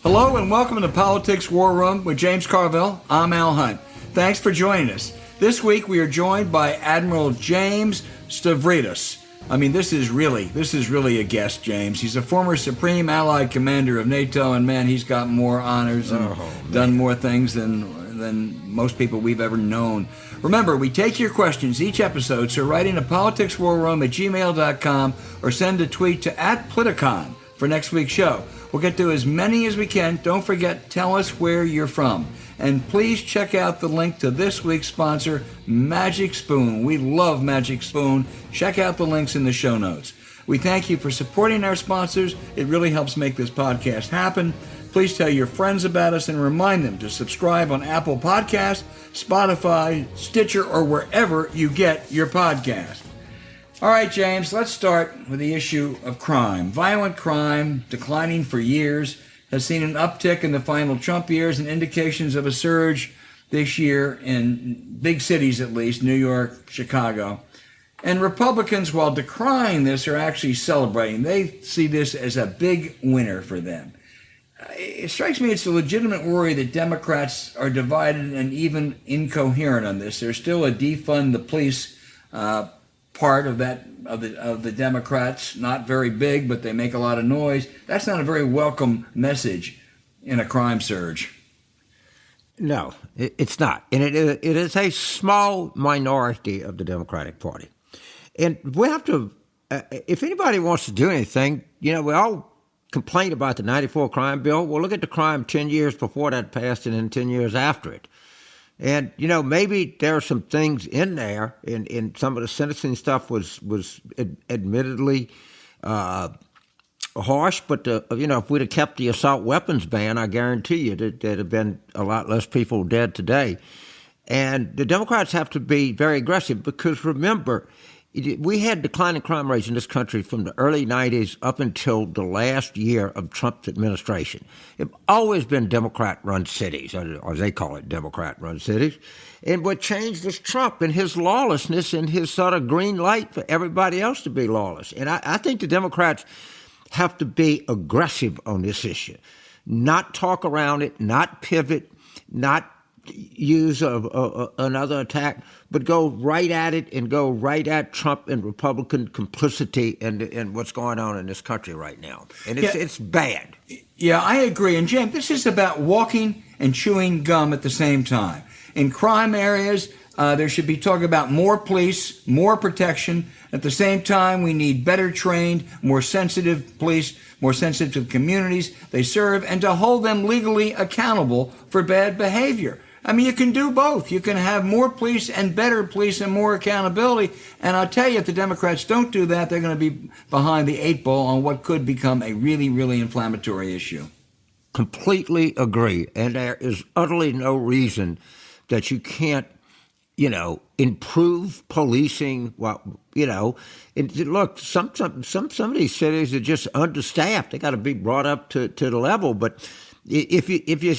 Hello and welcome to Politics Warroom with James Carville. I'm Al Hunt. Thanks for joining us. This week we are joined by Admiral James Stavridis. This is really a guest, James. He's a former Supreme Allied Commander of NATO, and man, he's got more honors and done more things than most people we've ever known. Remember, we take your questions each episode, so write in to politicswarroom@gmail.com or send a tweet to @Politicon for next week's show. We'll get to as many as we can. Don't forget, tell us where you're from. And please check out the link to this week's sponsor, Magic Spoon. We love Magic Spoon. Check out the links in the show notes. We thank you for supporting our sponsors. It really helps make this podcast happen. Please tell your friends about us and remind them to subscribe on Apple Podcasts, Spotify, Stitcher, or wherever you get your podcast. All right, James, let's start with the issue of crime. Violent crime, declining for years, has seen an uptick in the final Trump years and indications of a surge this year in big cities, at least, New York, Chicago. And Republicans, while decrying this, are actually celebrating. They see this as a big winner for them. It strikes me it's a legitimate worry that Democrats are divided and even incoherent on this. There's still a defund the police part of the Democrats, not very big, but they make a lot of noise. That's not a very welcome message in a crime surge. No, it's not. And it is a small minority of the Democratic Party. And we have to, if anybody wants to do anything, we all complain about the 94 crime bill. Well, look at the crime 10 years before that passed and then 10 years after it. And, maybe there are some things in there, and some of the sentencing stuff was admittedly harsh, but, if we'd have kept the assault weapons ban, I guarantee you that there'd have been a lot less people dead today. And the Democrats have to be very aggressive because, remember, we had declining crime rates in this country from the early 90s up until the last year of Trump's administration. It's always been Democrat-run cities, or they call it Democrat-run cities. And what changed was Trump and his lawlessness and his sort of green light for everybody else to be lawless. And I think the Democrats have to be aggressive on this issue, not talk around it, not pivot, not use another attack, but go right at it and go right at Trump and Republican complicity and what's going on in this country right now. And it's bad. Yeah, I agree. And Jim, this is about walking and chewing gum at the same time. In crime areas, there should be talk about more police, more protection. At the same time, we need better trained, more sensitive police, more sensitive to communities they serve, and to hold them legally accountable for bad behavior. You can do both. You can have more police and better police and more accountability. And I'll tell you, if the Democrats don't do that, they're going to be behind the eight ball on what could become a really, really inflammatory issue. Completely agree. And there is utterly no reason that you can't, improve policing. And look, some of these cities are just understaffed. They got to be brought up to the level. But if you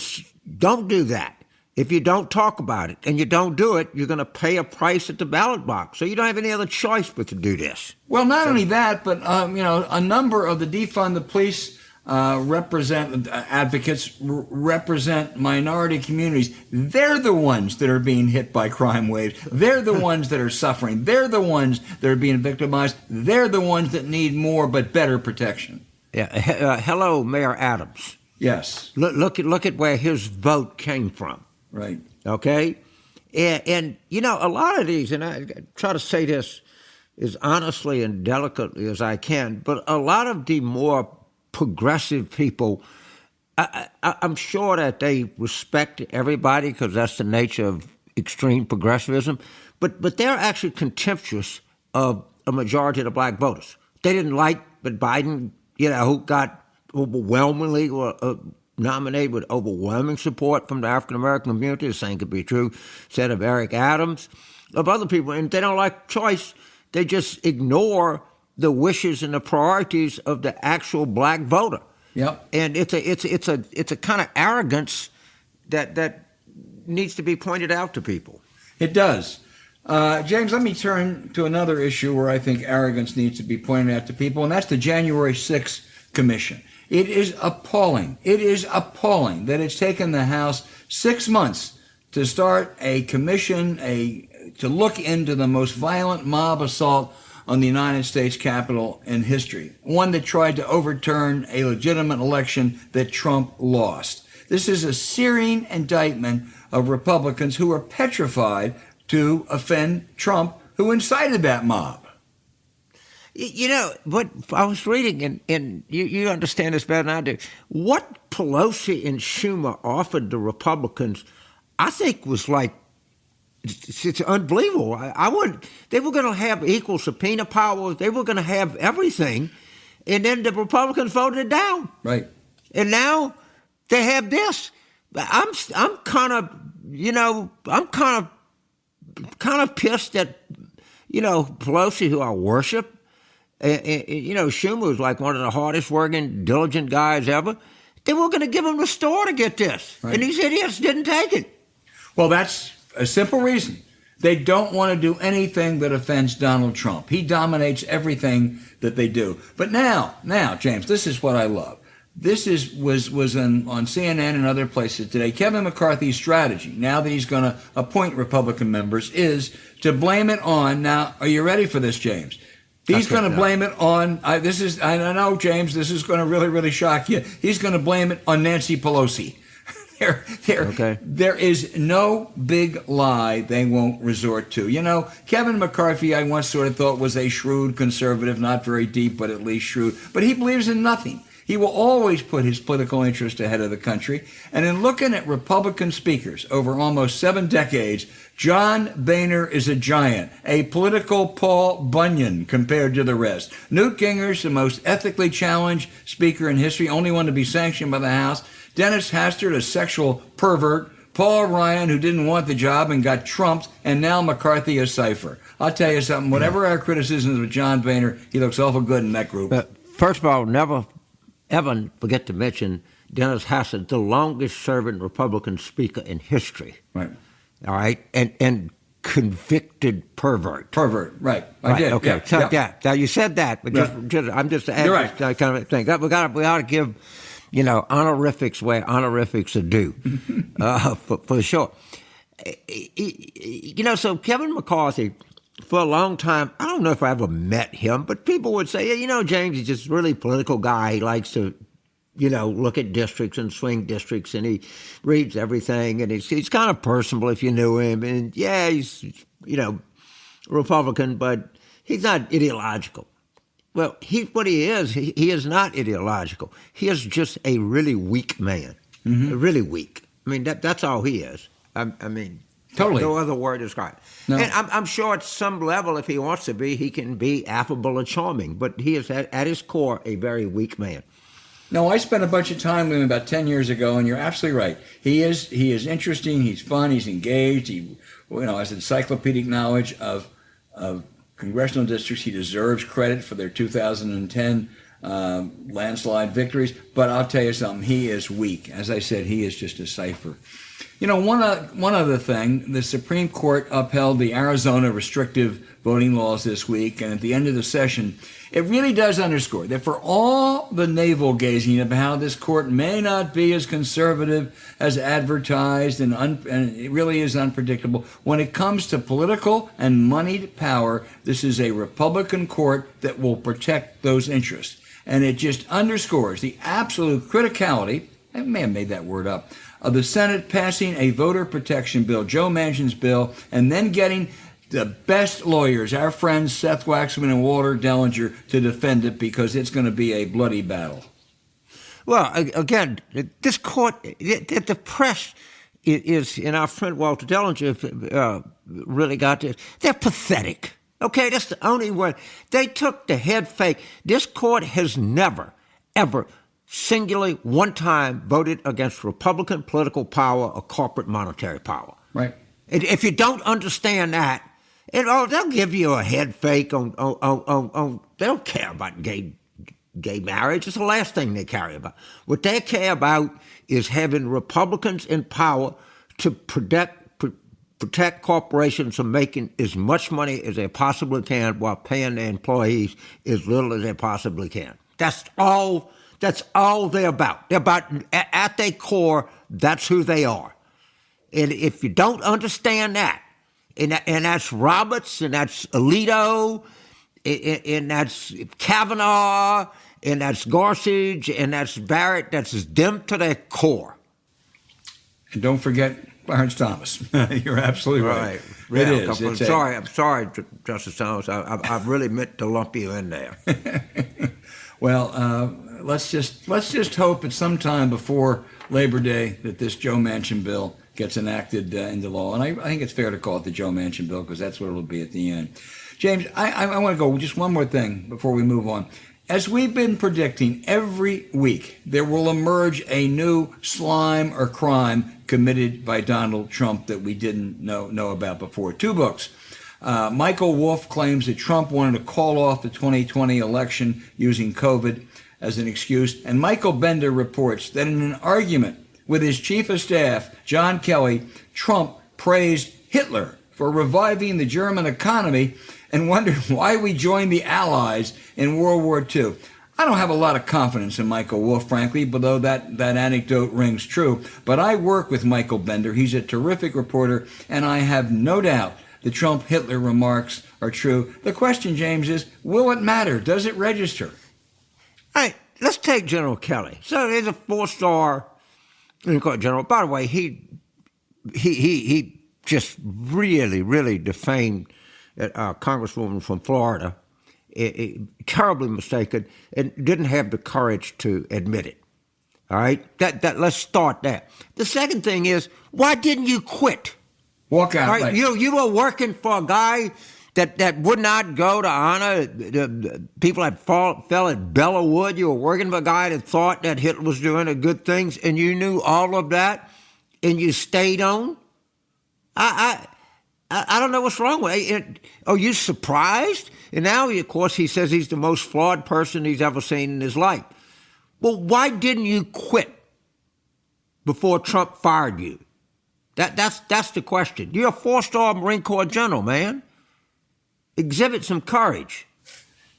don't do that, if you don't talk about it and you don't do it, you're going to pay a price at the ballot box. So you don't have any other choice but to do this. Well, not only that, but, a number of the defund the police advocates represent minority communities. They're the ones that are being hit by crime waves. They're the ones that are suffering. They're the ones that are being victimized. They're the ones that need more but better protection. Yeah. Hello, Mayor Adams. Yes. Look at where his vote came from. Right. Okay? And a lot of these, and I try to say this as honestly and delicately as I can, but a lot of the more progressive people, I'm sure that they respect everybody because that's the nature of extreme progressivism, but they're actually contemptuous of a majority of the black voters. They didn't like that Biden, who got overwhelmingly nominated with overwhelming support from the African-American community. The same could be true, said of Eric Adams, of other people. And they don't like choice. They just ignore the wishes and the priorities of the actual black voter. Yep. And it's a kind of arrogance that needs to be pointed out to people. It does. James, let me turn to another issue where I think arrogance needs to be pointed out to people, and that's the January 6th Commission. It is appalling. It is appalling that it's taken the House 6 months to start a commission to look into the most violent mob assault on the United States Capitol in history, one that tried to overturn a legitimate election that Trump lost. This is a searing indictment of Republicans who are petrified to offend Trump, who incited that mob. You know, what I was reading, and you understand this better than I do, what Pelosi and Schumer offered the Republicans, I think was like, it's unbelievable. They were going to have equal subpoena power. They were going to have everything. And then the Republicans voted it down. Right. And now they have this. I'm kind of, I'm kind of pissed at, Pelosi, who I worship. Schumer was like one of the hardest working, diligent guys ever. They were going to give him the store to get this. Right. And these idiots didn't take it. Well, that's a simple reason. They don't want to do anything that offends Donald Trump. He dominates everything that they do. But now, James, this is what I love. This was on CNN and other places today. Kevin McCarthy's strategy, now that he's going to appoint Republican members, is to blame it on, now, are you ready for this, James? He's going to blame it on, I know, James, this is going to really, really shock you. He's going to blame it on Nancy Pelosi. There is no big lie they won't resort to. Kevin McCarthy, I once sort of thought was a shrewd conservative, not very deep, but at least shrewd. But he believes in nothing. He will always put his political interest ahead of the country. And in looking at Republican speakers over almost 7 decades, John Boehner is a giant, a political Paul Bunyan compared to the rest. Newt Gingrich's the most ethically challenged speaker in history, only one to be sanctioned by the House. Dennis Hastert, a sexual pervert. Paul Ryan, who didn't want the job and got trumped. And now McCarthy, a cipher. I'll tell you something, whatever our criticisms of John Boehner, he looks awful good in that group. First of all, never ever forget to mention Dennis Hastert, the longest-serving Republican speaker in history. Right. All right? And convicted pervert. Pervert, right. I did. Okay. Now, you said that, but I'm just adding that kind of thing. We ought to give, honorifics where honorifics are due, for sure. So Kevin McCarthy, for a long time, I don't know if I ever met him, but people would say, James, he's just a really political guy. He likes to, look at districts and swing districts, and he reads everything, and he's kind of personable if you knew him. And, he's, Republican, but he's not ideological. Well, what he is not ideological. He is just a really weak man, really weak. I mean, that's all he is. I mean, totally. No other word to describe it. No. And I'm sure at some level, if he wants to be, he can be affable or charming, but he is at his core a very weak man. No, I spent a bunch of time with him about 10 years ago, and you're absolutely right. He is interesting, he's fun, he's engaged, he has encyclopedic knowledge of congressional districts. He deserves credit for their 2010 landslide victories, but I'll tell you something, he is weak. As I said, he is just a cipher. One other thing, the Supreme Court upheld the Arizona restrictive voting laws this week, and at the end of the session, it really does underscore that for all the navel-gazing about how this court may not be as conservative as advertised and it really is unpredictable, when it comes to political and moneyed power, this is a Republican court that will protect those interests. And it just underscores the absolute criticality, I may have made that word up, of the Senate passing a voter protection bill, Joe Manchin's bill, and then getting the best lawyers, our friends Seth Waxman and Walter Dellinger, to defend it because it's going to be a bloody battle. Well, again, this court, the press is, and our friend Walter Dellinger really got this, they're pathetic. Okay, that's the only word. They took the head fake. This court has never, ever singularly one time voted against Republican political power or corporate monetary power. Right. If you don't understand that, they'll give you a head fake on they don't care about gay marriage. It's the last thing they care about. What they care about is having Republicans in power to protect corporations from making as much money as they possibly can while paying their employees as little as they possibly can. That's all That's all they're about. They're about, at their core, that's who they are. And if you don't understand that, and that's Roberts, and that's Alito, and that's Kavanaugh, and that's Gorsuch, and that's Barrett, that's them to their core. And don't forget Clarence Thomas. You're absolutely right. Yeah, it is. I'm sorry, Justice Thomas. I really meant to lump you in there. Well, let's just hope at some time before Labor Day that this Joe Manchin bill gets enacted into law. And I think it's fair to call it the Joe Manchin bill because that's what it'll be at the end. James, I want to go just one more thing before we move on. As we've been predicting, every week there will emerge a new slime or crime committed by Donald Trump that we didn't know about before. 2 books. Michael Wolff claims that Trump wanted to call off the 2020 election using COVID as an excuse. And Michael Bender reports that in an argument with his chief of staff, John Kelly, Trump praised Hitler for reviving the German economy and wondered why we joined the Allies in World War II. I don't have a lot of confidence in Michael Wolff, frankly, although that anecdote rings true. But I work with Michael Bender. He's a terrific reporter, and I have no doubt the Trump-Hitler remarks are true. The question, James, is, will it matter? Does it register? All right, let's take General Kelly. So he's a 4-star general. By the way, he just really defamed a congresswoman from Florida, terribly mistaken, and didn't have the courage to admit it. All right? That let's start there. The second thing is, why didn't you quit? Walk out. Right? You were working for a guy that would not go to honor the people that fell at Bellawood. You were working for a guy that thought that Hitler was doing the good things, and you knew all of that, and you stayed on. I don't know what's wrong with it. Are you surprised? And now, of course, he says he's the most flawed person he's ever seen in his life. Well, why didn't you quit before Trump fired you? That's the question. You're a 4-star Marine Corps general, man. Exhibit some courage.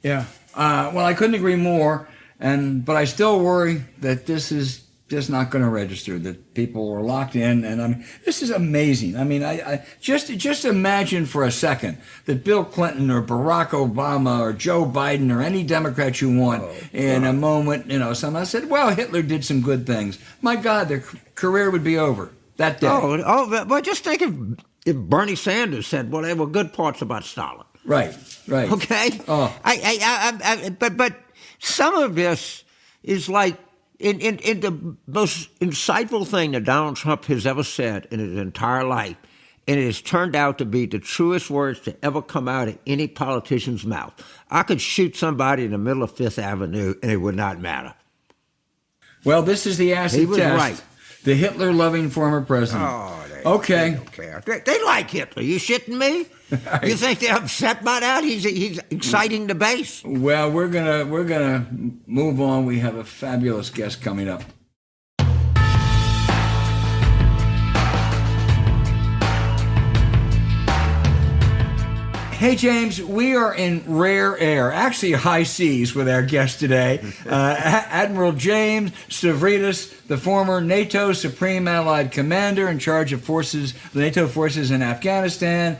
Yeah. Well, I couldn't agree more. But I still worry that this is just not going to register, that people are locked in. And I mean, this is amazing. I mean, I just imagine for a second that Bill Clinton or Barack Obama or Joe Biden or any Democrat you want in a moment, someone said, well, Hitler did some good things. My God, their career would be over that day. But just think if Bernie Sanders said, well, there were good parts about Stalin. Right. Okay? But some of this is like, in the most insightful thing that Donald Trump has ever said in his entire life, and it has turned out to be the truest words to ever come out of any politician's mouth. I could shoot somebody in the middle of Fifth Avenue, and it would not matter. Well, this is the acid test. He was right. The Hitler-loving former president. They don't care. They like Hitler. You shitting me? You think they're upset by that? He's exciting the base. Well, we're gonna move on. We have a fabulous guest coming up. Hey, James, we are in rare air, actually high seas with our guest today, Admiral James Stavridis, the former NATO Supreme Allied Commander in charge of the NATO forces in Afghanistan.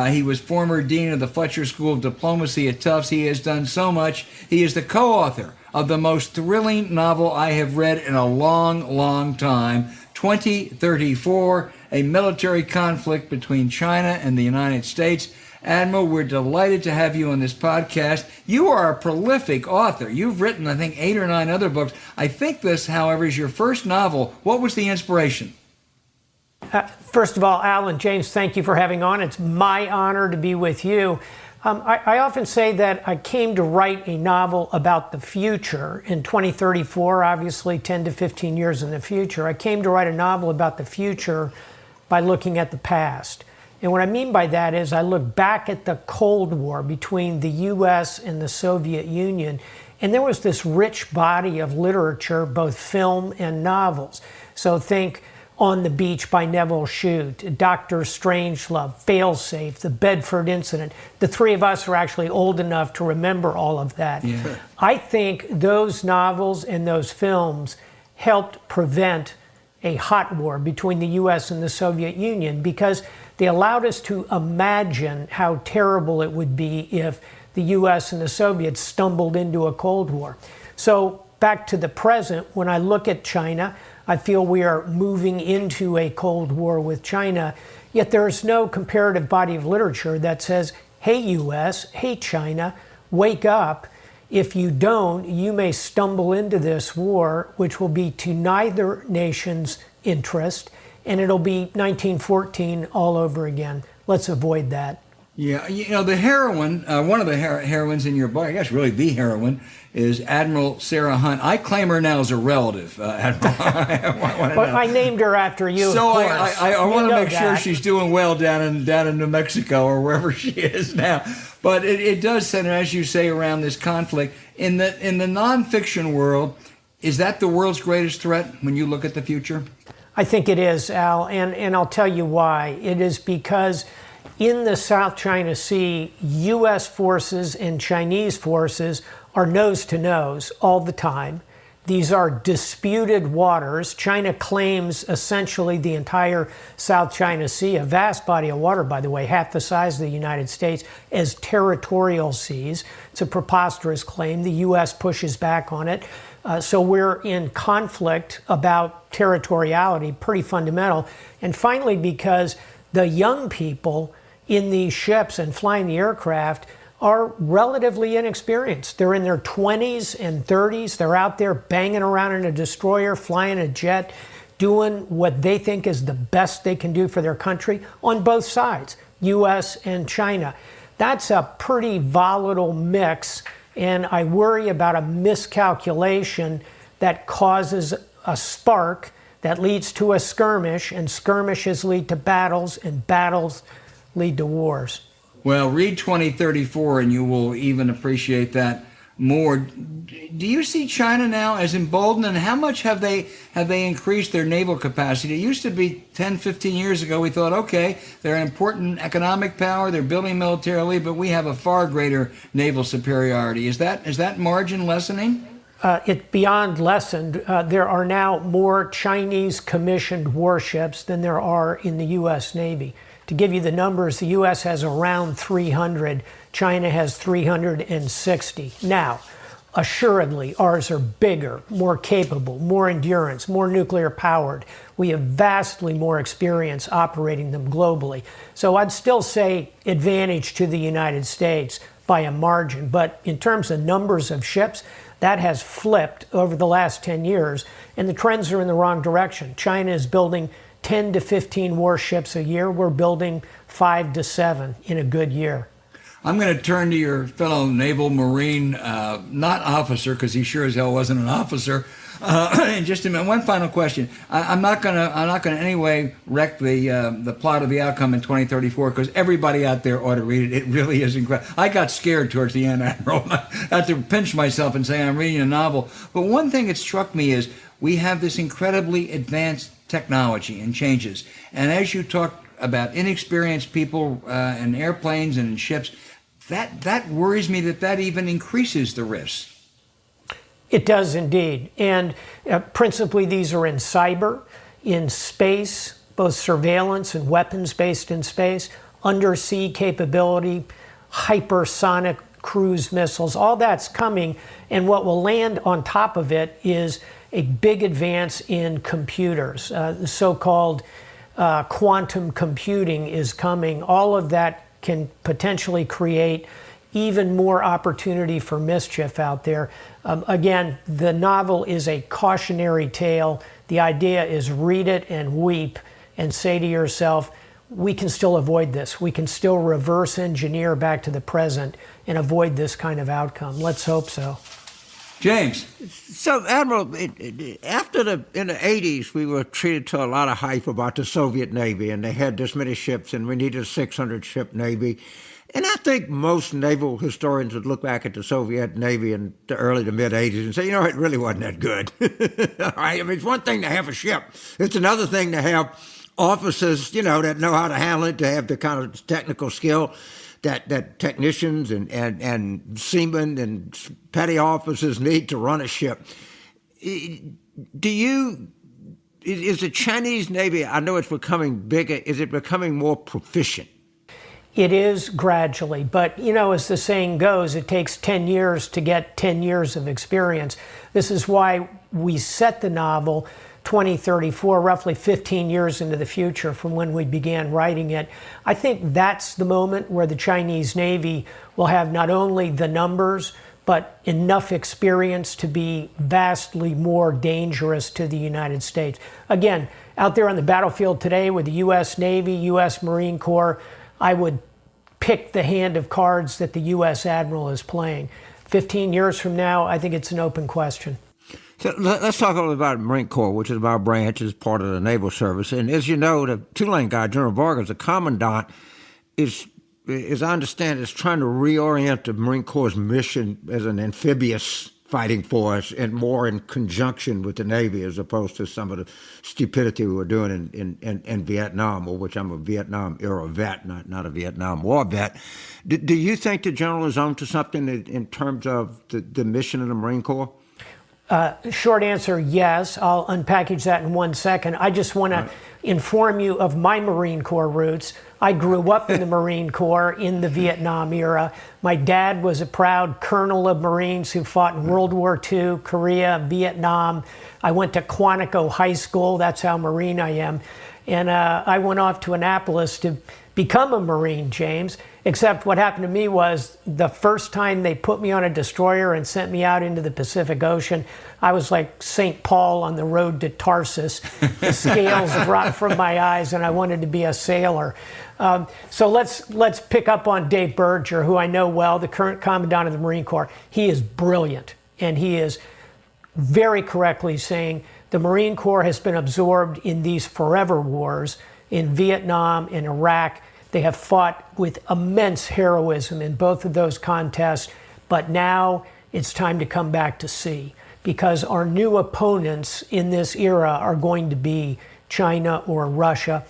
He was former Dean of the Fletcher School of Diplomacy at Tufts. He has done so much. He is the co-author of the most thrilling novel I have read in a long time, 2034, a military conflict between China and the United States. Admiral, we're delighted to have you on this podcast. You are a prolific author. You've written, I think, 8 or 9 other books. I think this, however, is your first novel. What was the inspiration? First of all, Alan, James, thank you for having on. It's my honor to be with you. I often say that I came to write a novel about the future in 2034, obviously 10 to 15 years in the future. I came to write a novel about the future by looking at the past. And what I mean by that is I look back at the Cold War between the U.S. and the Soviet Union, and there was this rich body of literature, both film and novels. So think On the Beach by Neville Shute, Dr. Strangelove, Failsafe, the Bedford Incident. The three of us are actually old enough to remember all of that. Yeah. I think those novels and those films helped prevent a hot war between the U.S. and the Soviet Union because they allowed us to imagine how terrible it would be if the U.S. and the Soviets stumbled into a Cold War. So back to the present, when I look at China, I feel we are moving into a Cold War with China, yet there is no comparative body of literature that says, hey, U.S., hey, China, wake up. If you don't, you may stumble into this war, which will be to neither nation's interest, and it'll be 1914 all over again. Let's avoid that. Yeah, you know, the heroine, one of the heroines in your book, I guess really the heroine, is Admiral Sarah Hunt. I claim her now as a relative, Admiral. I named her after you, so of course. I want to make sure that. she's doing well down in New Mexico or wherever she is now. But it does center, as you say, around this conflict. In the nonfiction world, is that the world's greatest threat when you look at the future? I think it is, Al, and I'll tell you why. It is because in the South China Sea, U.S. forces and Chinese forces are nose to nose all the time. These are disputed waters. China claims essentially the entire South China Sea, a vast body of water, by the way, half the size of the United States, as territorial seas. It's a preposterous claim. The U.S. pushes back on it. So we're in conflict about territoriality, pretty fundamental. And finally, because the young people in these ships and flying the aircraft are relatively inexperienced. They're in their 20s and 30s. They're out there banging around in a destroyer, flying a jet, doing what they think is the best they can do for their country on both sides, U.S. and China. That's a pretty volatile mix, and I worry about a miscalculation that causes a spark that leads to a skirmish, and skirmishes lead to battles, and battles lead to wars. Well, read 2034 and you will even appreciate that more. Do you see China now as emboldened, and how much have they increased their naval capacity? It used to be 10, 15 years ago we thought, okay, they're an important economic power, they're building militarily, but we have a far greater naval superiority. Is that margin lessening? It's beyond lessened. There are now more Chinese commissioned warships than there are in the U.S. Navy. To give you the numbers, the U.S. has around 300. China has 360. Now, assuredly, ours are bigger, more capable, more endurance, more nuclear powered. We have vastly more experience operating them globally. So I'd still say advantage to the United States by a margin. But in terms of numbers of ships, that has flipped over the last 10 years, and the trends are in the wrong direction. China is building 10 to 15 warships a year. We're building 5 to 7 in a good year. I'm going to turn to your fellow naval marine, not officer, because he sure as hell wasn't an officer. In just a minute, one final question. I'm not going to in any way wreck the plot of the outcome in 2034, because everybody out there ought to read it. It really is incredible. I got scared towards the end, Admiral. I had to pinch myself and say I'm reading a novel. But one thing that struck me is we have this incredibly advanced technology and changes. And as you talk about inexperienced people in airplanes and in ships, that worries me that even increases the risk. It does indeed. And principally these are in cyber, in space, both surveillance and weapons based in space, undersea capability, hypersonic cruise missiles, all that's coming. And what will land on top of it is a big advance in computers. The so-called quantum computing is coming. All of that can potentially create even more opportunity for mischief out there. Again, the novel is a cautionary tale. The idea is read it and weep and say to yourself, we can still avoid this. We can still reverse engineer back to the present and avoid this kind of outcome. Let's hope so. James. So, Admiral, in the 80s, we were treated to a lot of hype about the Soviet Navy, and they had this many ships, and we needed a 600-ship Navy. And I think most naval historians would look back at the Soviet Navy in the early to mid-'80s and say, it really wasn't that good. All right? I mean, it's one thing to have a ship. It's another thing to have officers, that know how to handle it, to have the kind of technical skill that technicians and seamen and petty officers need to run a ship. Is the Chinese Navy, I know it's becoming bigger, is it becoming more proficient? It is gradually, but as the saying goes, it takes 10 years to get 10 years of experience. This is why we set the novel 2034, roughly 15 years into the future from when we began writing it. I think that's the moment where the Chinese Navy will have not only the numbers, but enough experience to be vastly more dangerous to the United States. Again, out there on the battlefield today with the U.S. Navy, U.S. Marine Corps, I would pick the hand of cards that the U.S. Admiral is playing. 15 years from now, I think it's an open question. So let's talk a little about the Marine Corps, which is my branch, is part of the Naval Service. And as you know, the two-lane guy, General Vargas, the commandant, is, as I understand, is trying to reorient the Marine Corps' mission as an amphibious fighting force and more in conjunction with the Navy as opposed to some of the stupidity we were doing in Vietnam, or which I'm a Vietnam-era vet, not a Vietnam War vet. Do you think the General is on to something in terms of the mission of the Marine Corps? Short answer, yes. I'll unpackage that in 1 second. I just want to inform you of my Marine Corps roots. I grew up in the Marine Corps in the Vietnam era. My dad was a proud colonel of Marines who fought in World War II, Korea, Vietnam. I went to Quantico High School. That's how Marine I am. And I went off to Annapolis to become a Marine, James. Except what happened to me was the first time they put me on a destroyer and sent me out into the Pacific Ocean, I was like St. Paul on the road to Tarsus. The scales dropped from my eyes and I wanted to be a sailor. So let's pick up on Dave Berger, who I know well, the current Commandant of the Marine Corps. He is brilliant, and he is very correctly saying the Marine Corps has been absorbed in these forever wars in Vietnam and Iraq. They have fought with immense heroism in both of those contests, but now it's time to come back to sea because our new opponents in this era are going to be China or Russia,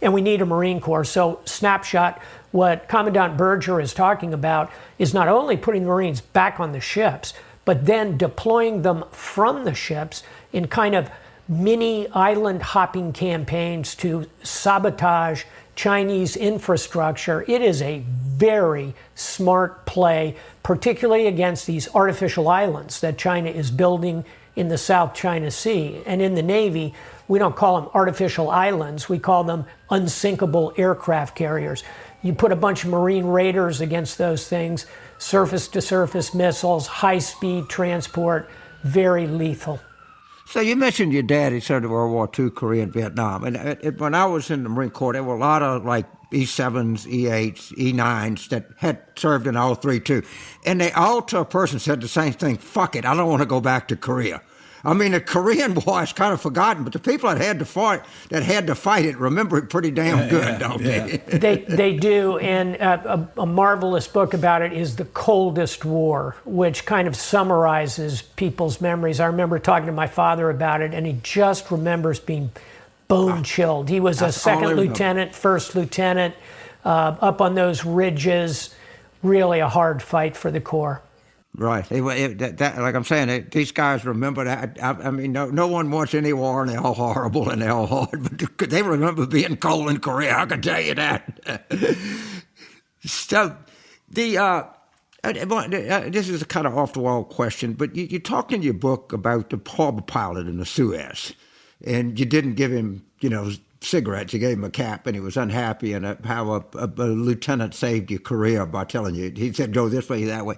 and we need a Marine Corps. So, snapshot, what Commandant Berger is talking about is not only putting the Marines back on the ships, but then deploying them from the ships in kind of mini island hopping campaigns to sabotage Chinese infrastructure. It is a very smart play, particularly against these artificial islands that China is building in the South China Sea. And in the Navy, we don't call them artificial islands, we call them unsinkable aircraft carriers. You put a bunch of Marine raiders against those things, surface-to-surface missiles, high-speed transport, very lethal. So you mentioned your dad, he served in World War II, Korea, and Vietnam. And when I was in the Marine Corps, there were a lot of like E-7s, E-8s, E-9s that had served in all three too. And they all to a person said the same thing, fuck it, I don't want to go back to Korea. I mean, the Korean War is kind of forgotten, but the people that had to fight it remember it pretty damn good, don't they? They do, and a marvelous book about it is The Coldest War, which kind of summarizes people's memories. I remember talking to my father about it, and he just remembers being bone-chilled. He was a second lieutenant, first lieutenant, up on those ridges, really a hard fight for the Corps. Right. Like I'm saying, these guys remember that. I mean, no one wants any war, and they're all horrible and they're all hard, but they remember being cold in Korea, I can tell you that. So, this is a kind of off-the-wall question, but you talked in your book about the harbor pilot in the Suez, and you didn't give him, cigarettes. You gave him a cap, and he was unhappy, and how a lieutenant saved your career by telling you. He said, go this way, that way.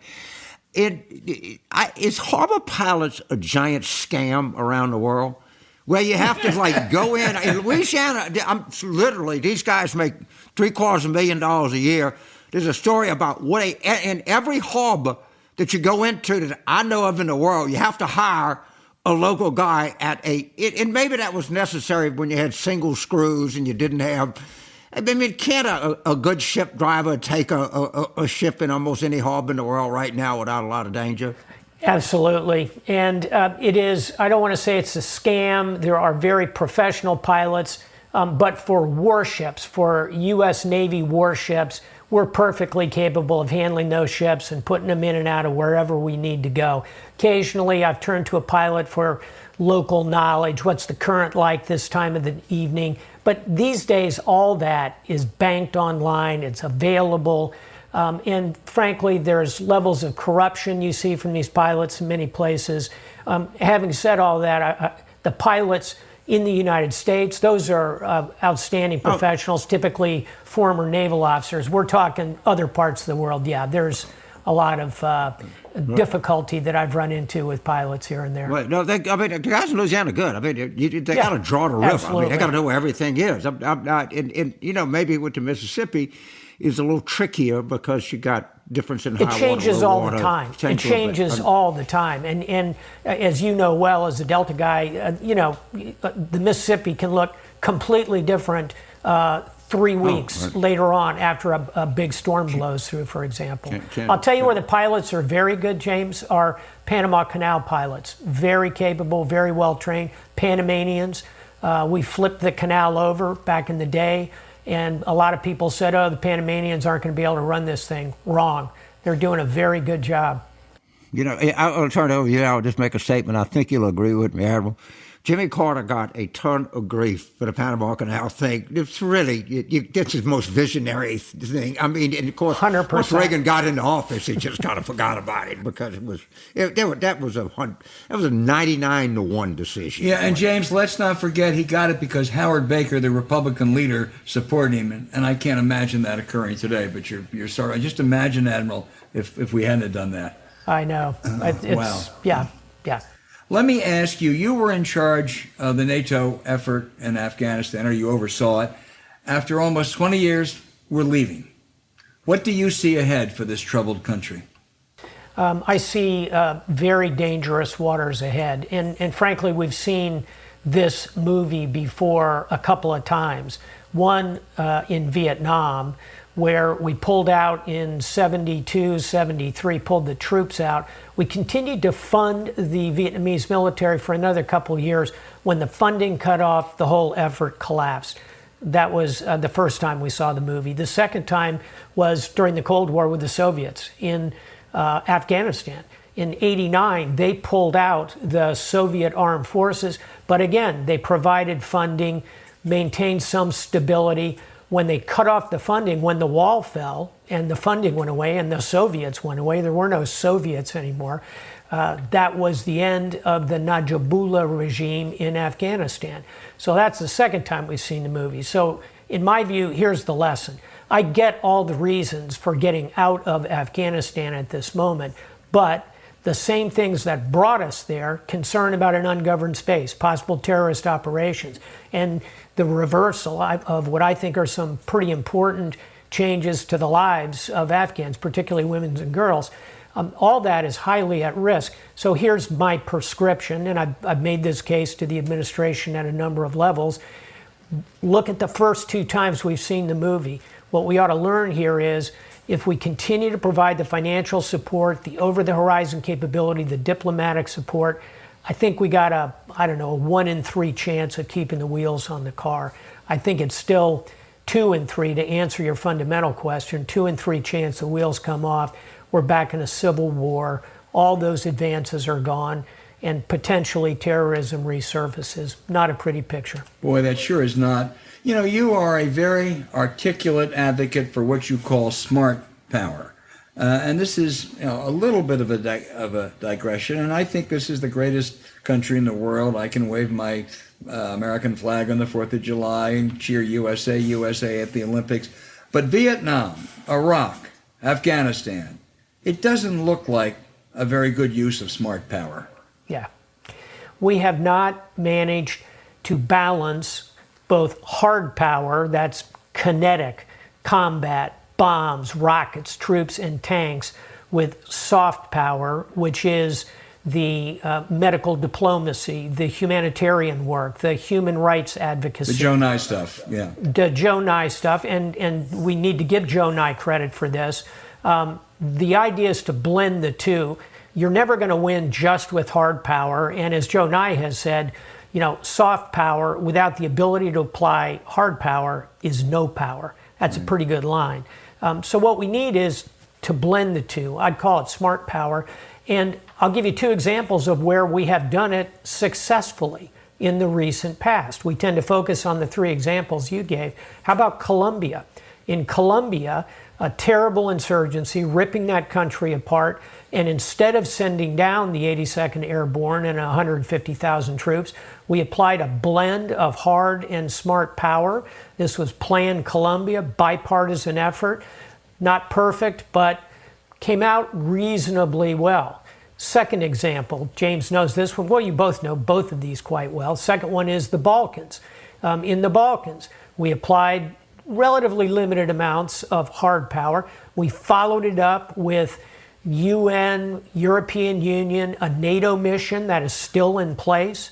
Is harbor pilots a giant scam around the world? Where you have to go in Louisiana, literally, these guys make $750,000 a year. There's a story about in every harbor that you go into that I know of in the world, you have to hire a local guy and maybe that was necessary when you had single screws and you didn't have, I mean, can't a good ship driver take a ship in almost any harbor in the world right now without a lot of danger? Absolutely. And it is, I don't want to say it's a scam. There are very professional pilots, but for warships, for U.S. Navy warships, we're perfectly capable of handling those ships and putting them in and out of wherever we need to go. Occasionally, I've turned to a pilot for local knowledge. What's the current like this time of the evening? But these days, all that is banked online. It's available. And frankly, there's levels of corruption you see from these pilots in many places. Having said all that, the pilots in the United States, those are outstanding professionals, typically former naval officers. We're talking other parts of the world. Yeah, there's a lot of difficulty that I've run into with pilots here and there. Right. No, I mean, the guys in Louisiana are good. I mean, they got to draw the river. Absolutely. I mean, they got to know where everything is. I'm not, and you know, maybe with the Mississippi is a little trickier because you got difference in high water. It changes low all water, the time. It changes all the time. And as you know well, as a Delta guy, you know, the Mississippi can look completely different 3 weeks later on after a big storm blows through, for example. I'll tell you where the pilots are very good, James, are Panama Canal pilots. Very capable, very well trained. Panamanians. We flipped the canal over back in the day. And a lot of people said, oh, the Panamanians aren't going to be able to run this thing. Wrong. They're doing a very good job. You know, I'll turn it over to you. I'll just make a statement. I think you'll agree with me, Admiral. Jimmy Carter got a ton of grief for the Panama Canal thing. It's really, it's his most visionary thing. I mean, and of course, 100%. Once Reagan got into office, he just kind of forgot about it because that was a 99-1 decision. Yeah, and James, let's not forget he got it because Howard Baker, the Republican leader, supported him, and I can't imagine that occurring today. But you're sorry. Just imagine, Admiral, if we hadn't done that. I know. Wow. Yeah. Let me ask you, you were in charge of the NATO effort in Afghanistan, or you oversaw it. After almost 20 years, we're leaving. What do you see ahead for this troubled country? I see very dangerous waters ahead. And frankly, we've seen this movie before a couple of times. One in Vietnam, where we pulled out in 72, 73, pulled the troops out. We continued to fund the Vietnamese military for another couple of years. When the funding cut off, the whole effort collapsed. That was the first time we saw the movie. The second time was during the Cold War with the Soviets in Afghanistan. In '89, they pulled out the Soviet armed forces, but again, they provided funding, maintained some stability. When they cut off the funding, when the wall fell and the funding went away and the Soviets went away, there were no Soviets anymore. That was the end of the Najibullah regime in Afghanistan. So that's the second time we've seen the movie. So in my view, here's the lesson. I get all the reasons for getting out of Afghanistan at this moment, but the same things that brought us there, concern about an ungoverned space, possible terrorist operations, and the reversal of what I think are some pretty important changes to the lives of Afghans, particularly women and girls, all that is highly at risk. So here's my prescription, and I've made this case to the administration at a number of levels. Look at the first 2 times we've seen the movie. What we ought to learn here is if we continue to provide the financial support, the over-the-horizon capability, the diplomatic support, I think we got a 1 in 3 chance of keeping the wheels on the car. I think it's still 2 in 3 to answer your fundamental question, 2 in 3 chance the wheels come off. We're back in a civil war. All those advances are gone, and potentially terrorism resurfaces. Not a pretty picture. Boy, that sure is not. You know, you are a very articulate advocate for what you call smart power. And this is a little bit of a digression, and I think this is the greatest country in the world. I can wave my American flag on the 4th of July and cheer USA, USA at the Olympics. But Vietnam, Iraq, Afghanistan, it doesn't look like a very good use of smart power. Yeah. We have not managed to balance both hard power, that's kinetic combat, bombs, rockets, troops, and tanks, with soft power, which is the medical diplomacy, the humanitarian work, the human rights advocacy. The Joe Nye stuff, yeah. The Joe Nye stuff, and we need to give Joe Nye credit for this. The idea is to blend the two. You're never going to win just with hard power, and as Joe Nye has said, soft power without the ability to apply hard power is no power. That's a pretty good line. So what we need is to blend the two. I'd call it smart power. And I'll give you two examples of where we have done it successfully in the recent past. We tend to focus on the three examples you gave. How about Colombia? In Colombia, a terrible insurgency ripping that country apart, and instead of sending down the 82nd Airborne and 150,000 troops, we applied a blend of hard and smart power. This was Plan Colombia, bipartisan effort, not perfect, but came out reasonably well. Second example, James knows this one. Well, you both know both of these quite well. Second one is the Balkans. In the Balkans, we applied relatively limited amounts of hard power. We followed it up with UN, European Union, a NATO mission that is still in place.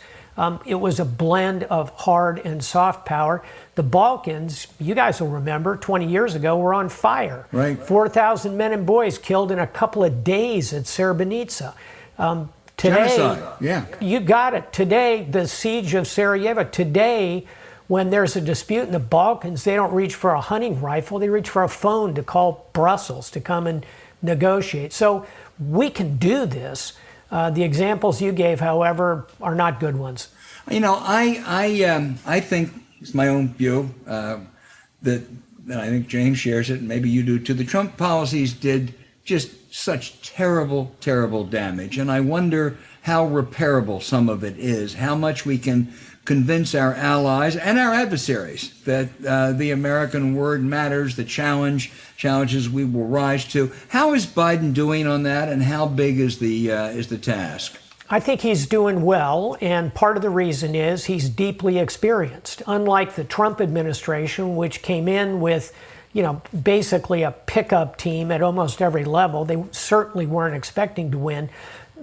It was a blend of hard and soft power. The Balkans, you guys will remember, 20 years ago, were on fire. Right. 4,000 men and boys killed in a couple of days at Srebrenica. Today, Genocide, yeah. You got it. Today, the siege of Sarajevo. Today, when there's a dispute in the Balkans, they don't reach for a hunting rifle. They reach for a phone to call Brussels to come and negotiate. So we can do this. The examples you gave, however, are not good ones. I think it's my own view that I think James shares it, and maybe you do too. The Trump policies did just such terrible, terrible damage, and I wonder how repairable some of it is, how much we can convince our allies and our adversaries that the American word matters, the challenges we will rise to. How is Biden doing on that, and how big is the task? I think he's doing well, and part of the reason is he's deeply experienced. Unlike the Trump administration, which came in with, basically a pickup team at almost every level, they certainly weren't expecting to win.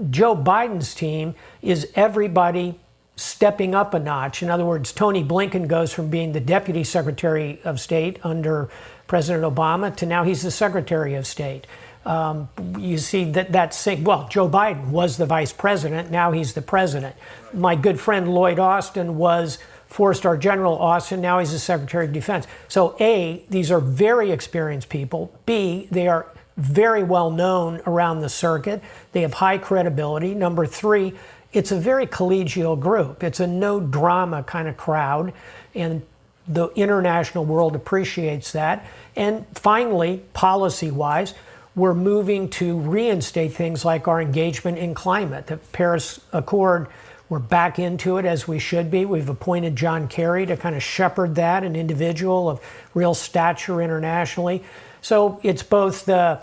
Joe Biden's team is everybody stepping up a notch. In other words, Tony Blinken goes from being the Deputy Secretary of State under President Obama to now he's the Secretary of State. You see Joe Biden was the Vice President, now he's the President. My good friend Lloyd Austin was Four-Star General Austin, now he's the Secretary of Defense. So A, these are very experienced people. B, they are very well known around the circuit. They have high credibility. Number three, it's a very collegial group. It's a no drama kind of crowd, and the international world appreciates that. And finally, policy-wise, we're moving to reinstate things like our engagement in climate. The Paris Accord, we're back into it as we should be. We've appointed John Kerry to kind of shepherd that, an individual of real stature internationally. So it's both the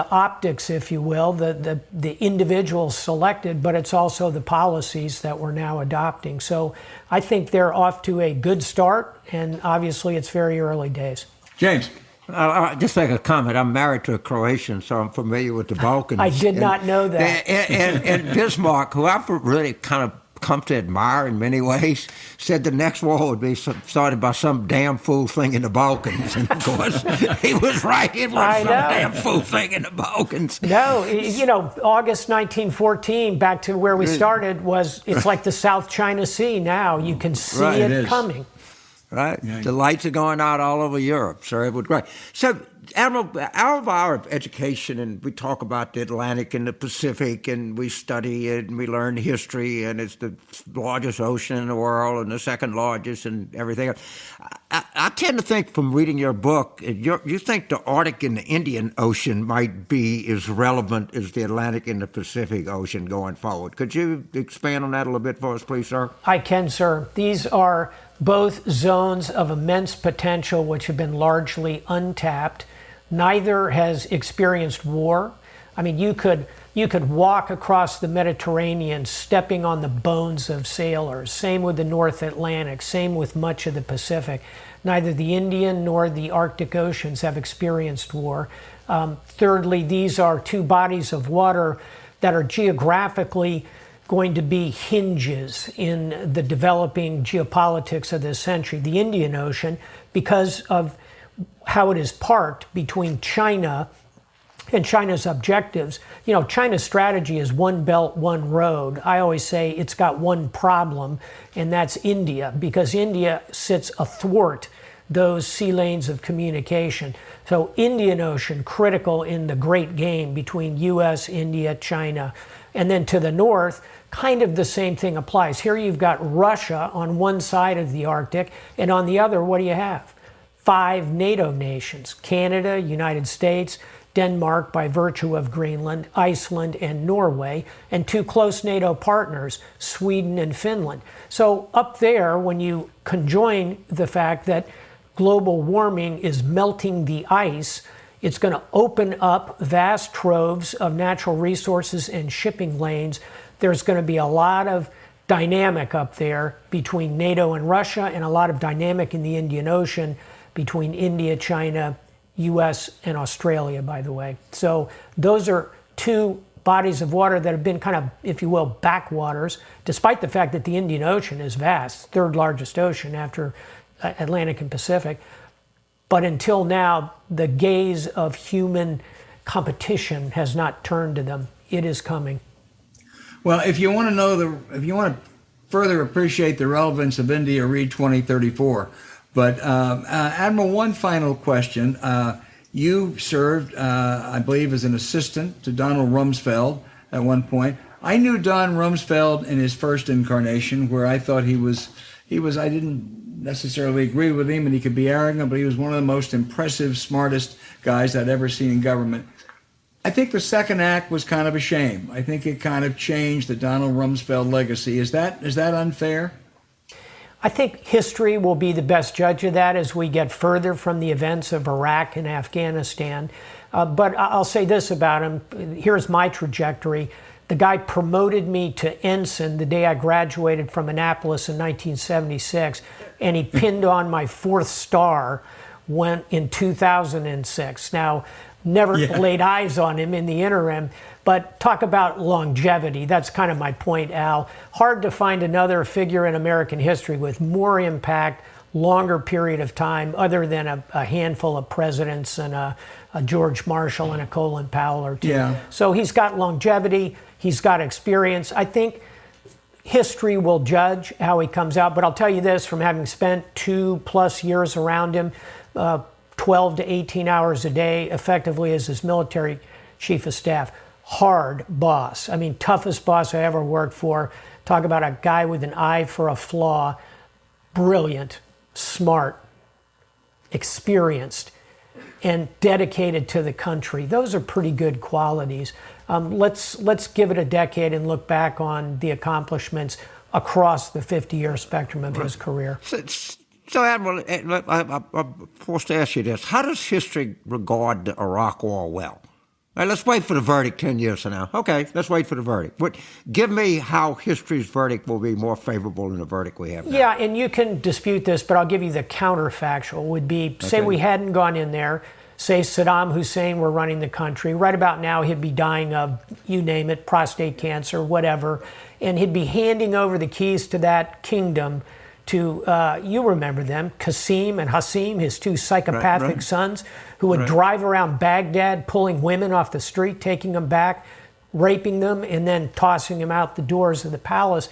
optics, if you will, the individuals selected, but it's also the policies that we're now adopting. So I think they're off to a good start, and obviously it's very early days. James. I'll just make a comment. I'm married to a Croatian, so I'm familiar with the Balkans. I did not know that. And Bismarck, who I've really kind of come to admire in many ways, said the next war would be started by some damn fool thing in the Balkans. And of course, he was right. It was some damn fool thing in the Balkans. No, August 1914, back to where we started, it's like the South China Sea now. You can see it coming. Right? Yeah. The lights are going out all over Europe, so it would great. So, Admiral, out of our education, and we talk about the Atlantic and the Pacific, and we study it, and we learn history, and it's the largest ocean in the world, and the second largest, and everything else. I tend to think from reading your book, you think the Arctic and the Indian Ocean might be as relevant as the Atlantic and the Pacific Ocean going forward. Could you expand on that a little bit for us, please, sir? I can, sir. These are both zones of immense potential which have been largely untapped. Neither has experienced war. I mean, you could walk across the Mediterranean stepping on the bones of sailors. Same with the North Atlantic, same with much of the Pacific. Neither the Indian nor the Arctic Oceans have experienced war. Thirdly, these are two bodies of water that are geographically going to be hinges in the developing geopolitics of this century. The Indian Ocean, because of how it is parked between China and China's objectives. You know, China's strategy is one belt, one road. I always say it's got one problem, and that's India, because India sits athwart those sea lanes of communication. So Indian Ocean, critical in the great game between US, India, China. And then to the north, kind of the same thing applies. Here you've got Russia on one side of the Arctic, and on the other, what do you have? 5 NATO nations: Canada, United States, Denmark by virtue of Greenland, Iceland, and Norway, and 2 close NATO partners, Sweden and Finland. So up there, when you conjoin the fact that global warming is melting the ice, it's going to open up vast troves of natural resources and shipping lanes. There's going to be a lot of dynamic up there between NATO and Russia, and a lot of dynamic in the Indian Ocean between India, China, US, and Australia, by the way. So those are 2 bodies of water that have been kind of, if you will, backwaters, despite the fact that the Indian Ocean is vast, 3rd largest ocean after Atlantic and Pacific. But until now, the gaze of human competition has not turned to them. It is coming. Well, if you want to further appreciate the relevance of India, read 2034. But Admiral, one final question. You served, I believe, as an assistant to Donald Rumsfeld at one point. I knew Don Rumsfeld in his first incarnation, where I thought he was. I didn't necessarily agree with him, and he could be arrogant, but he was one of the most impressive, smartest guys I'd ever seen in government. I think the second act was kind of a shame. I think it kind of changed the Donald Rumsfeld legacy. Is that unfair? I think history will be the best judge of that as we get further from the events of Iraq and Afghanistan. But I'll say this about him. Here's my trajectory. The guy promoted me to ensign the day I graduated from Annapolis in 1976, and he pinned on my 4th star in 2006. Now, never laid eyes on him in the interim, but talk about longevity. That's kind of my point, Al. Hard to find another figure in American history with more impact, longer period of time, other than a handful of presidents and a George Marshall and a Colin Powell or 2. Yeah. So he's got longevity, he's got experience. I think history will judge how he comes out, but I'll tell you this, from having spent 2+ years around him, 12 to 18 hours a day, effectively as his military chief of staff. Hard boss. I mean, toughest boss I ever worked for. Talk about a guy with an eye for a flaw. Brilliant, smart, experienced, and dedicated to the country. Those are pretty good qualities. Let's give it a decade and look back on the accomplishments across the 50-year spectrum of his career. So, Admiral, I'm forced to ask you this. How does history regard the Iraq War? Well, all right, let's wait for the verdict 10 years from now. Okay, let's wait for the verdict. But give me how history's verdict will be more favorable than the verdict we have now. Yeah, and you can dispute this, but I'll give you the counterfactual. Would be, say we hadn't gone in there, say Saddam Hussein were running the country. Right about now, he'd be dying of, you name it, prostate cancer, whatever, and he'd be handing over the keys to that kingdom to, you remember them, Qasim and Hassim, his 2 psychopathic sons, who would drive around Baghdad, pulling women off the street, taking them back, raping them, and then tossing them out the doors of the palace.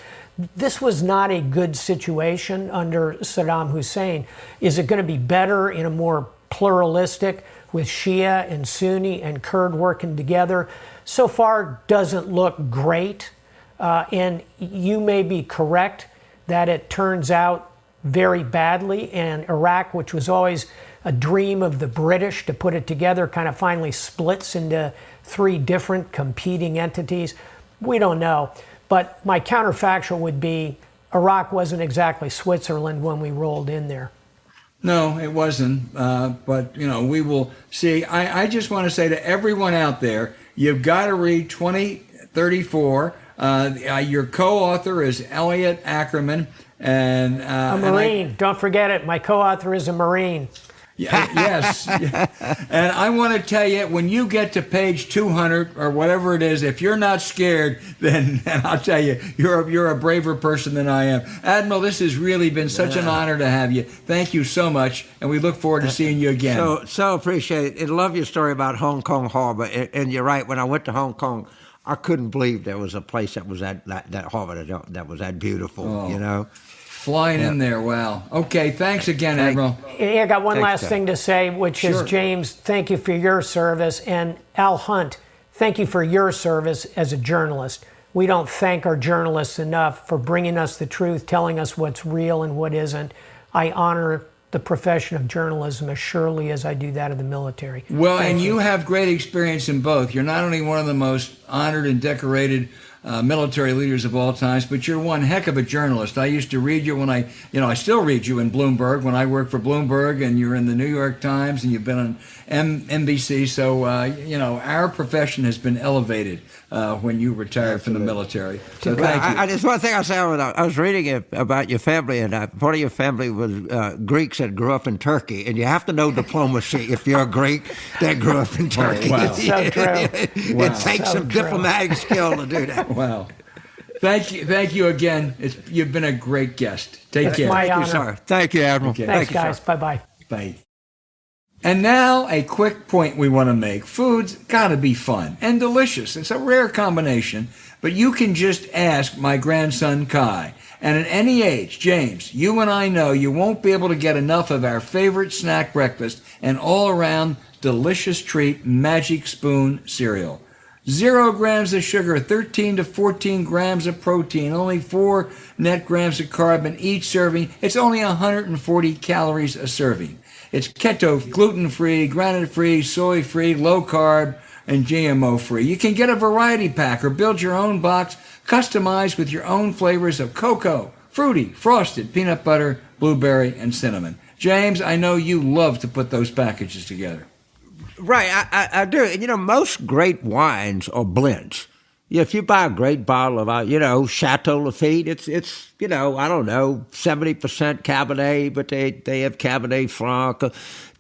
This was not a good situation under Saddam Hussein. Is it going to be better in a more pluralistic, with Shia and Sunni and Kurd working together? So far, doesn't look great. And you may be correct that it turns out very badly, and Iraq, which was always a dream of the British to put it together, kind of finally splits into 3 different competing entities. We don't know. But my counterfactual would be Iraq wasn't exactly Switzerland when we rolled in there. No, it wasn't. But, we will see. I just want to say to everyone out there, you've got to read 2034. Your co-author is Elliot Ackerman. And a Marine. Don't forget it. My co-author is a Marine. Yeah, yes. Yeah. And I want to tell you, when you get to page 200 or whatever it is, if you're not scared, then I'll tell you, you're a braver person than I am. Admiral, this has really been such an honor to have you. Thank you so much, and we look forward to seeing you again. So appreciate it. And love your story about Hong Kong Harbor. And you're right, when I went to Hong Kong, I couldn't believe there was a place that was that harbor that was that beautiful, you know. Flying in there, wow. Okay, thanks again, Admiral. I got one last thing to say, which is, James, thank you for your service. And Al Hunt, thank you for your service as a journalist. We don't thank our journalists enough for bringing us the truth, telling us what's real and what isn't. I honor the profession of journalism as surely as I do that of the military. Well, and you have great experience in both. You're not only one of the most honored and decorated military leaders of all times, but you're one heck of a journalist. I used to read you when I still read you in Bloomberg when I worked for Bloomberg, and you're in the New York Times, and you've been on NBC. So, our profession has been elevated when you retired from the military. So thank you. Just one thing I say, I was reading about your family, and part of your family was Greeks that grew up in Turkey, and you have to know diplomacy if you're a Greek that grew up in Turkey. Wow. So true. It takes some diplomatic skill to do that. Wow. Thank you again. You've been a great guest. Take care. My honor. Thank you, sir. Thank you, Admiral. Okay. Thanks, Thank you, guys. Bye-bye. Bye. And now a quick point we want to make. Food's got to be fun and delicious. It's a rare combination, but you can just ask my grandson Kai. And at any age, James, you and I know you won't be able to get enough of our favorite snack breakfast and all-around delicious treat, Magic Spoon cereal. 0 grams of sugar, 13 to 14 grams of protein, only 4 net grams of carb in each serving. It's only 140 calories a serving. It's keto, gluten-free, granite-free, soy-free, low-carb, and GMO-free. You can get a variety pack or build your own box, customized with your own flavors of cocoa, fruity, frosted, peanut butter, blueberry, and cinnamon. James, I know you love to put those packages together. Right, I do. And, most great wines are blends. If you buy a great bottle of, Chateau Lafite, it's I don't know, 70% Cabernet, but they have Cabernet Franc,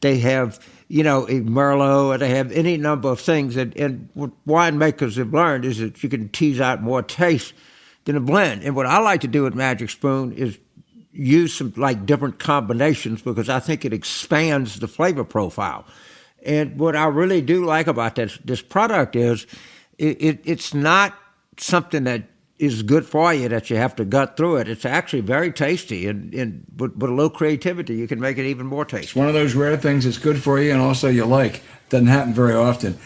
they have, Merlot, they have any number of things. And what winemakers have learned is that you can tease out more taste than a blend. And what I like to do with Magic Spoon is use some, different combinations because I think it expands the flavor profile. And what I really do like about this product is it's not something that is good for you that you have to gut through it. It's actually very tasty, and with a little creativity, you can make it even more tasty. It's one of those rare things that's good for you and also you like. Doesn't happen very often.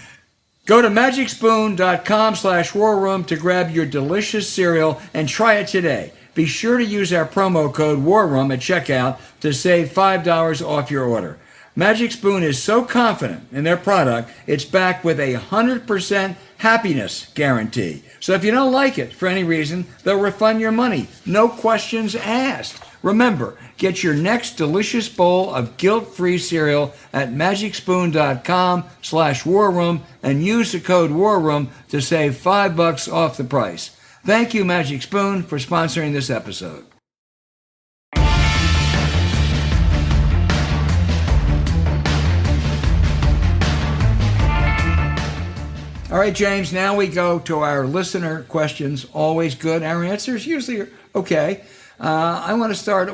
Go to magicspoon.com/warroom to grab your delicious cereal and try it today. Be sure to use our promo code WARROOM at checkout to save $5 off your order. Magic Spoon is so confident in their product, it's backed with a 100% happiness guarantee. So if you don't like it for any reason, they'll refund your money. No questions asked. Remember, get your next delicious bowl of guilt-free cereal at magicspoon.com/warroom and use the code WARROOM to save $5 off the price. Thank you, Magic Spoon, for sponsoring this episode. All right, James, now we go to our listener questions. Always good. Our answers usually are okay. We're going to start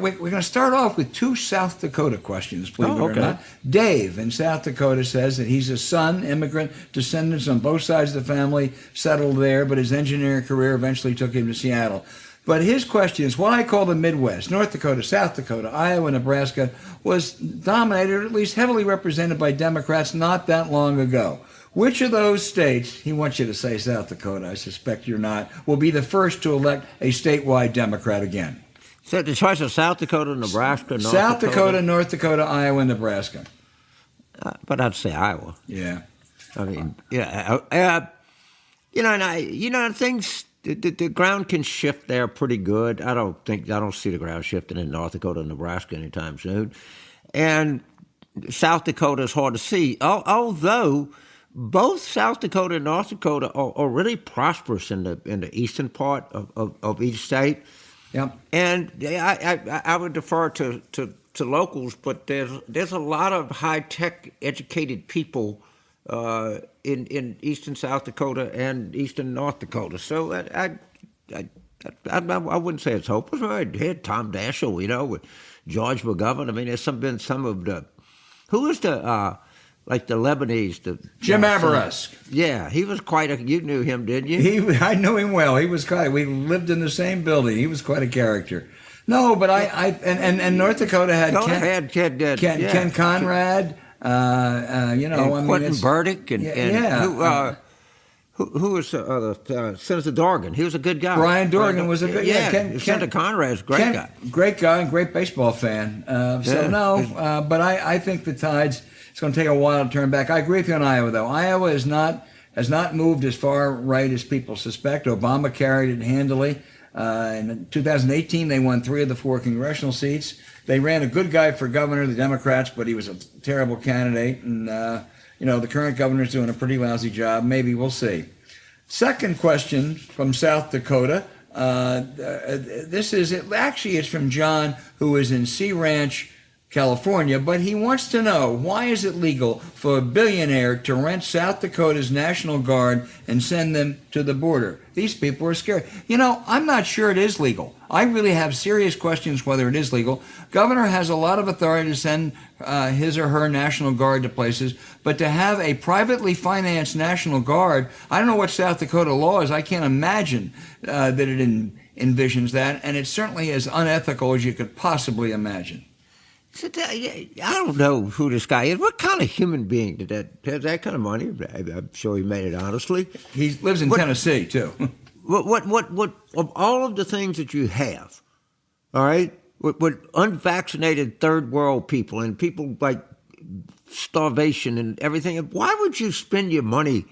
off with 2 South Dakota questions, believe it or not. Dave in South Dakota says that he's a son, immigrant, descendants on both sides of the family, settled there, but his engineering career eventually took him to Seattle. But his question is, what I call the Midwest, North Dakota, South Dakota, Iowa, Nebraska, was dominated, or at least heavily represented by Democrats not that long ago. Which of those states, he wants you to say South Dakota, I suspect you're not, will be the first to elect a statewide Democrat again? So the choice of South Dakota, Nebraska, South Dakota, North Dakota, Iowa, Nebraska. But I'd say Iowa. Yeah. I mean, things, the ground can shift there pretty good. I don't see the ground shifting in North Dakota and Nebraska anytime soon. And South Dakota is hard to see, although both South Dakota and North Dakota are really prosperous in the eastern part of each state. Yep. And I would defer to to locals, but there's a lot of high-tech educated people in eastern South Dakota and eastern North Dakota. So I wouldn't say it's hopeless. Right here, Tom Daschle, with George McGovern. I mean, there's been some of the who was the like the Lebanese, Jim Averesk. Yeah, he was you knew him, didn't you? I knew him well. He was we lived in the same building. He was quite a character. No, but and North Dakota had Ken Conrad. Quentin Burdick who was Senator Dorgan. He was a good guy. Brian Dorgan was a good Senator Conrad's a great guy. Great guy and great baseball fan. But I think the tides. It's going to take a while to turn back. I agree with you on Iowa, though. Iowa has not moved as far right as people suspect. Obama carried it handily. In 2018, they won 3 of the 4 congressional seats. They ran a good guy for governor, the Democrats, but he was a terrible candidate. And, the current governor's doing a pretty lousy job. Maybe we'll see. Second question from South Dakota. It's from John, who is in Sea Ranch, California, but he wants to know, why is it legal for a billionaire to rent South Dakota's National Guard and send them to the border? These people are scared. I'm not sure it is legal. I really have serious questions whether it is legal. Governor has a lot of authority to send his or her National Guard to places, but to have a privately financed National Guard, I don't know what South Dakota law is. I can't imagine that it envisions that, and it's certainly as unethical as you could possibly imagine. I don't know who this guy is. What kind of human being has that kind of money? I'm sure he made it honestly. He lives in Tennessee too. What of all of the things that you have, all right, with unvaccinated third world people and people like starvation and everything, why would you spend your money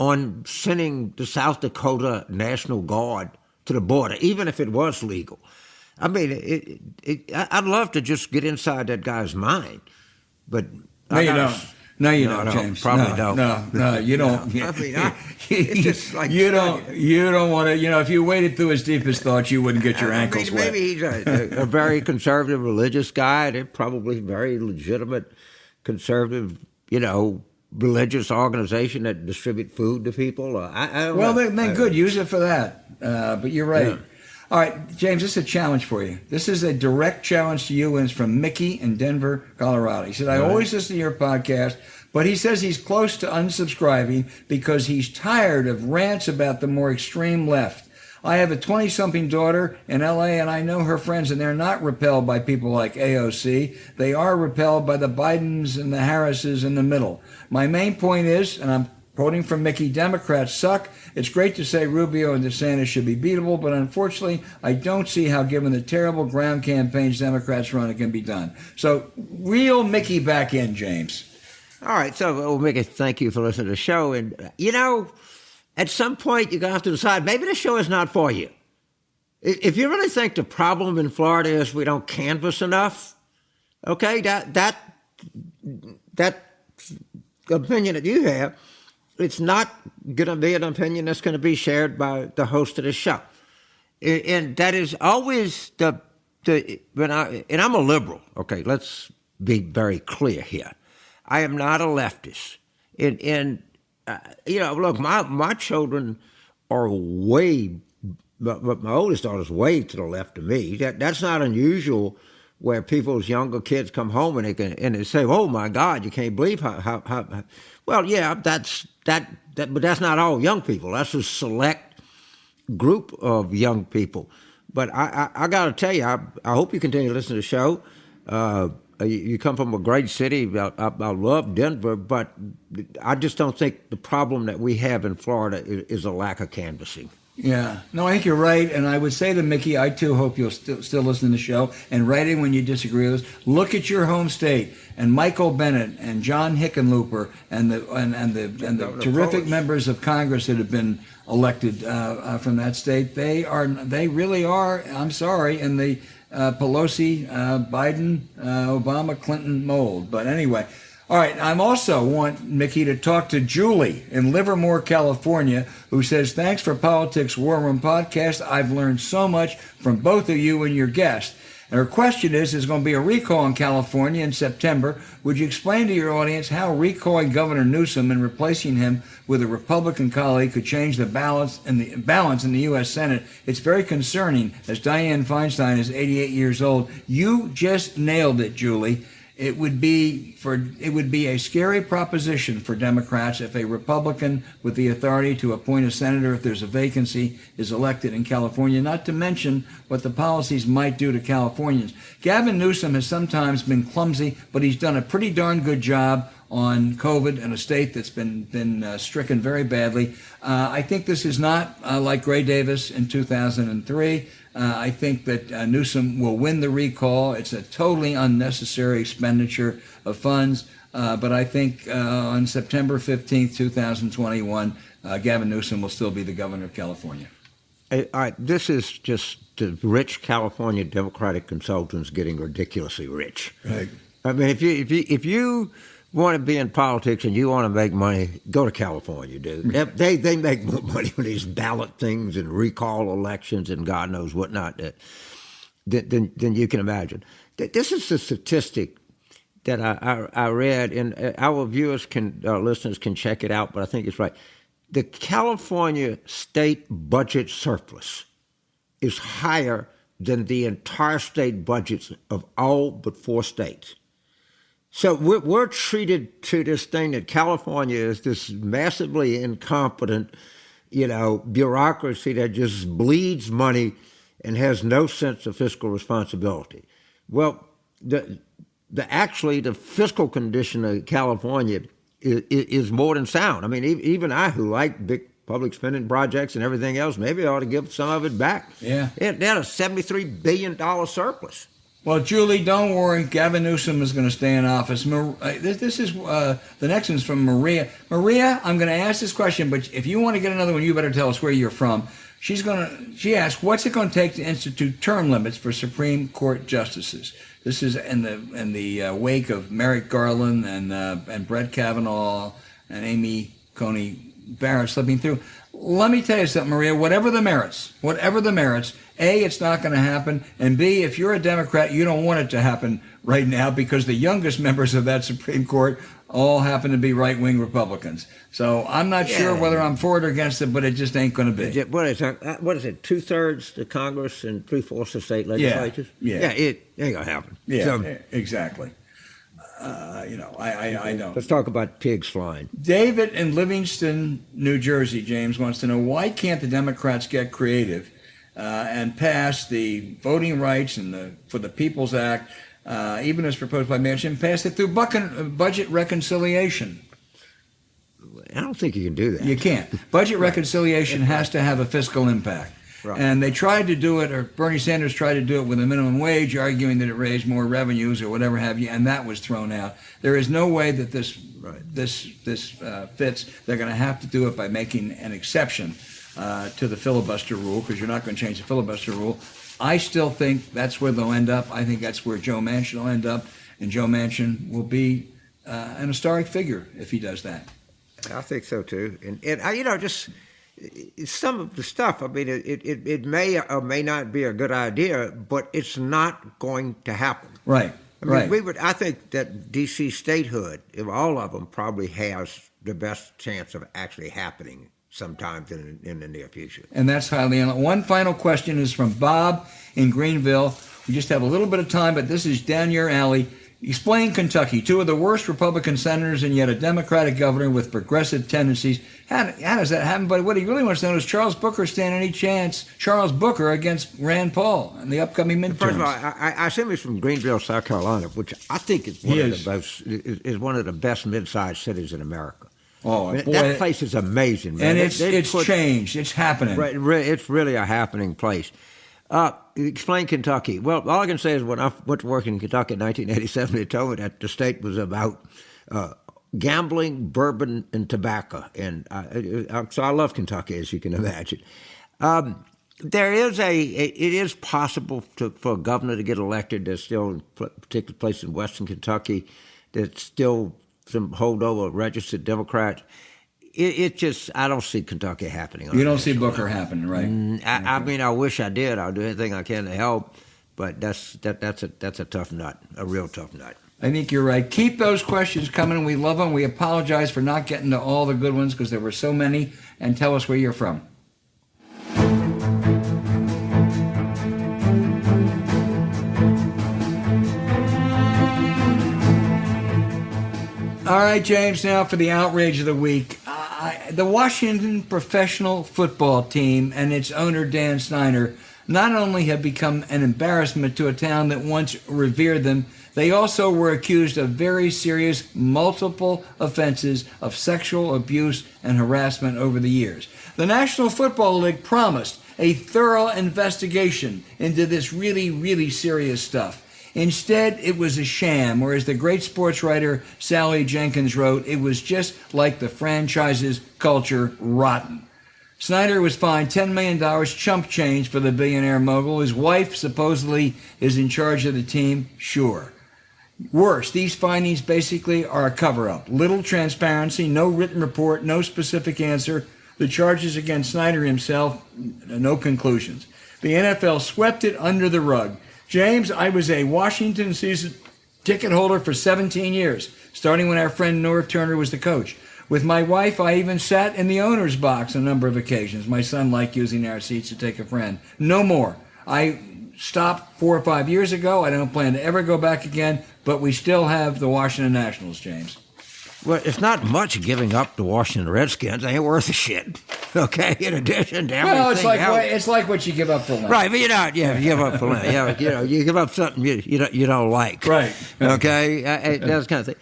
on sending the South Dakota National Guard to the border, even if it was legal? I mean, I'd love to just get inside that guy's mind, but no, you don't. No, you don't, James. Probably don't. No, you don't. I mean, it's just like you don't want to. If you waded through his deepest thoughts, you wouldn't get your ankles wet. Maybe he's a very conservative religious guy. They're probably very legitimate conservative, religious organization that distribute food to people. I don't know. Then good. Use it for that. But you're right. Yeah. All right, James, this is a challenge for you. This is a direct challenge to you, and it's from Mickey in Denver, Colorado. He said, I always listen to your podcast, but he says he's close to unsubscribing because he's tired of rants about the more extreme left. I have a 20-something daughter in L.A., and I know her friends, and they're not repelled by people like AOC. They are repelled by the Bidens and the Harrises in the middle. My main point is, and I'm quoting from Mickey, Democrats suck. It's great to say Rubio and DeSantis should be beatable, but unfortunately, I don't see how, given the terrible ground campaigns Democrats run, it can be done. So reel Mickey back in, James. All right. So, Mickey, thank you for listening to the show. And, at some point, you're going to have to decide, maybe the show is not for you. If you really think the problem in Florida is we don't canvass enough, okay, that opinion that you have, it's not going to be an opinion that's going to be shared by the host of the show. And that is always and I'm a liberal, okay, let's be very clear here. I am not a leftist. Look, my children are my oldest daughter's way to the left of me. That's not unusual where people's younger kids come home and they say, oh my God, you can't believe how well, yeah, but that's not all young people. That's a select group of young people. But I got to tell you, I hope you continue to listen to the show. You come from a great city. I love Denver, but I just don't think the problem that we have in Florida is a lack of canvassing. Yeah. No, I think you're right. And I would say to Mickey, I too hope you'll still listen to the show and write in when you disagree with us. Look at your home state and Michael Bennet and John Hickenlooper and the terrific members of Congress that have been elected from that state. They really are, I'm sorry, in the Pelosi, Biden, Obama, Clinton mold. But anyway. All right, I also want Mickey to talk to Julie in Livermore, California, who says, thanks for Politics War Room podcast. I've learned so much from both of you and your guest. And her question is, there's going to be a recall in California in September. Would you explain to your audience how recalling Governor Newsom and replacing him with a Republican colleague could change the balance in the U.S. Senate? It's very concerning, as Dianne Feinstein is 88 years old. You just nailed it, Julie. It would be a scary proposition for Democrats if a Republican with the authority to appoint a senator if there's a vacancy is elected in California, not to mention what the policies might do to Californians. Gavin Newsom has sometimes been clumsy, but he's done a pretty darn good job on COVID in a state that's been stricken very badly. I think this is not like Gray Davis in 2003. I think that Newsom will win the recall. It's a totally unnecessary expenditure of funds. But I think on September 15th, 2021, Gavin Newsom will still be the governor of California. All right, this is just the rich California Democratic consultants getting ridiculously rich. Right. I mean, if you want to be in politics and you want to make money, go to California, dude. They make more money with these ballot things and recall elections and God knows what not than you can imagine. This is a statistic that I read, and our listeners can check it out, but I think it's right. The California state budget surplus is higher than the entire state budgets of all but 4 states. So we're treated to this thing that California is this massively incompetent, bureaucracy that just bleeds money and has no sense of fiscal responsibility. Well, the fiscal condition of California is more than sound. I mean, even I, who like big public spending projects and everything else, maybe I ought to give some of it back. Yeah. They had a $73 billion surplus. Well, Julie, don't worry. Gavin Newsom is going to stay in office. This is the next one's from Maria. Maria, I'm going to ask this question, but if you want to get another one, you better tell us where you're from. She asked, what's it going to take to institute term limits for Supreme Court justices? This is in the wake of Merrick Garland and Brett Kavanaugh and Amy Coney Barrett slipping through. Let me tell you something, Maria. Whatever the merits, A, it's not going to happen, and B, if you're a Democrat, you don't want it to happen right now because the youngest members of that Supreme Court all happen to be right-wing Republicans. So I'm not sure whether I'm for it or against it, but it just ain't going to be. What is it? 2/3 the Congress and 3/4 the state legislatures? Yeah. It ain't going to happen. Yeah, so, exactly. I don't. Let's talk about pigs flying. David in Livingston, New Jersey, James, wants to know, why can't the Democrats get creative and pass the Voting Rights and for the People's Act, even as proposed by Manchin, pass it through budget reconciliation? I don't think you can do that. You can't. Budget reconciliation has to have a fiscal impact. Right. And they tried to do it, or Bernie Sanders tried to do it with a minimum wage, arguing that it raised more revenues or whatever have you, and that was thrown out. There is no way that this fits. They're going to have to do it by making an exception to the filibuster rule, because you're not going to change the filibuster rule. I still think that's where they'll end up. I think that's where Joe Manchin will end up, and Joe Manchin will be an historic figure if he does that. I think so too, and just some of the stuff. I mean, it may or may not be a good idea, but it's not going to happen. Right. I mean, I think that D.C. statehood, all of them, probably has the best chance of actually happening sometimes in the near future. And that's highly unlikely. One final question is from Bob in Greenville. We just have a little bit of time, but this is down your alley. Explain Kentucky, 2 of the worst Republican senators and yet a Democratic governor with progressive tendencies. How does that happen? But what he really wants to know is, Charles Booker stand any chance, Charles Booker against Rand Paul in the upcoming midterms? First of all, I assume he's from Greenville, South Carolina, which I think is one of the best mid-sized cities in America. Oh, boy, that place is amazing, man. And it's changed. It's happening. Right, it's really a happening place. Explain Kentucky. Well, all I can say is when I went to work in Kentucky in 1987, they told me that the state was about gambling, bourbon, and tobacco. And so I love Kentucky, as you can imagine. It is possible for a governor to get elected. There's still a particular place in western Kentucky that's still some holdover registered Democrats. I don't see Kentucky happening. You don't see Booker happening, right? I mean, I wish I did. I'll do anything I can to help. But that's a tough nut, a real tough nut. I think you're right. Keep those questions coming. We love them. We apologize for not getting to all the good ones because there were so many. And tell us where you're from. All right, James, now for the outrage of the week. The Washington professional football team and its owner, Dan Snyder, not only have become an embarrassment to a town that once revered them, they also were accused of very serious multiple offenses of sexual abuse and harassment over the years. The National Football League promised a thorough investigation into this really, really serious stuff. Instead, it was a sham, or as the great sports writer Sally Jenkins wrote, it was just like the franchise's culture rotten. Snyder was fined $10 million chump change for the billionaire mogul. His wife supposedly is in charge of the team. Sure. Worse, these findings basically are a cover-up. Little transparency, no written report, no specific answer. The charges against Snyder himself, no conclusions. The NFL swept it under the rug. James, I was a Washington season ticket holder for 17 years, starting when our friend Norv Turner was the coach. With my wife, I even sat in the owner's box a number of occasions. My son liked using our seats to take a friend. No more. I stopped 4 or 5 years ago. I don't plan to ever go back again, but we still have the Washington Nationals, James. Well, it's not much giving up the Washington Redskins. They ain't worth a shit. Okay, in addition to everything well, it's like what you give up for land. Right, but you give up for land. You give up something you don't like. Right. Okay, that's kind of thing.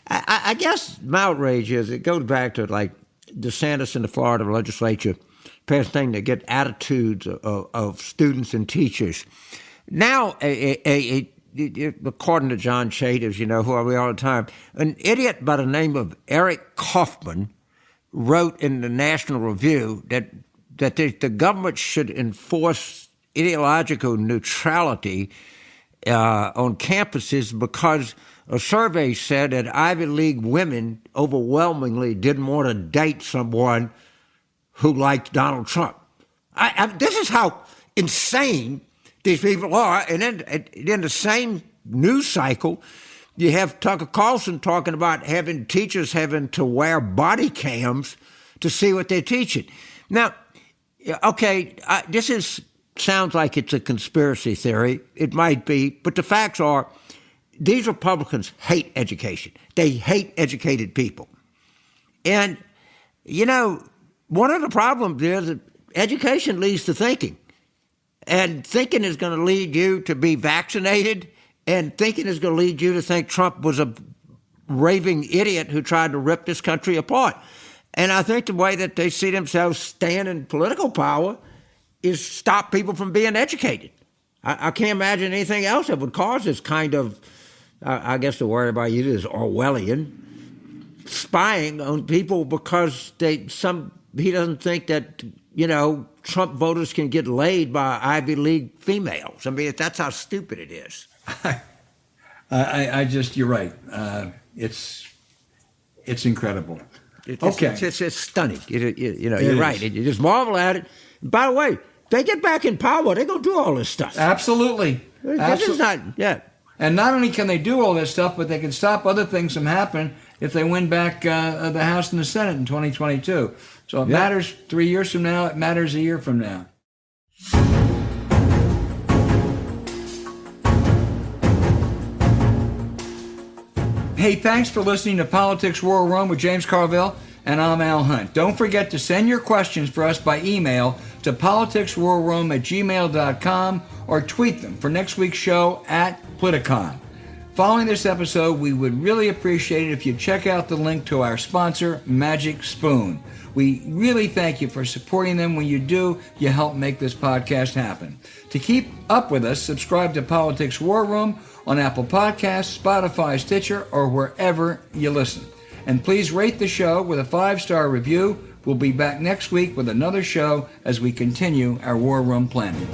I guess my outrage is it goes back to like DeSantis in the Florida legislature passed a thing to get attitudes of students and teachers. Now, according to John Chaders, who are we all the time, an idiot by the name of Eric Kaufman wrote in the National Review that the government should enforce ideological neutrality on campuses because a survey said that Ivy League women overwhelmingly didn't want to date someone who liked Donald Trump. This is how insane these people are. And then in the same news cycle, you have Tucker Carlson talking about teachers having to wear body cams to see what they're teaching. Now, okay, sounds like it's a conspiracy theory. It might be, but the facts are these Republicans hate education. They hate educated people. And, one of the problems is that education leads to thinking. And thinking is going to lead you to be vaccinated, and thinking is going to lead you to think Trump was a raving idiot who tried to rip this country apart. And I think the way that they see themselves stand in political power is stop people from being educated. I can't imagine anything else that would cause this kind of, I guess the word I use is Orwellian, spying on people because he doesn't think that, Trump voters can get laid by Ivy League females. I mean, that's how stupid it is. You're right. It's incredible. It's stunning. You're right. You just marvel at it. By the way, they get back in power, they're going to do all this stuff. Absolutely. This is not, yeah. And not only can they do all this stuff, but they can stop other things from happening if they win back the House and the Senate in 2022. So it matters 3 years from now. It matters a year from now. Hey, thanks for listening to Politics Warroom with James Carville, and I'm Al Hunt. Don't forget to send your questions for us by email to politicswarroom@gmail.com or tweet them for next week's show at Politicon. Following this episode, we would really appreciate it if you check out the link to our sponsor, Magic Spoon. We really thank you for supporting them. When you do, you help make this podcast happen. To keep up with us, subscribe to Politics War Room on Apple Podcasts, Spotify, Stitcher, or wherever you listen. And please rate the show with a 5-star review. We'll be back next week with another show as we continue our War Room planning.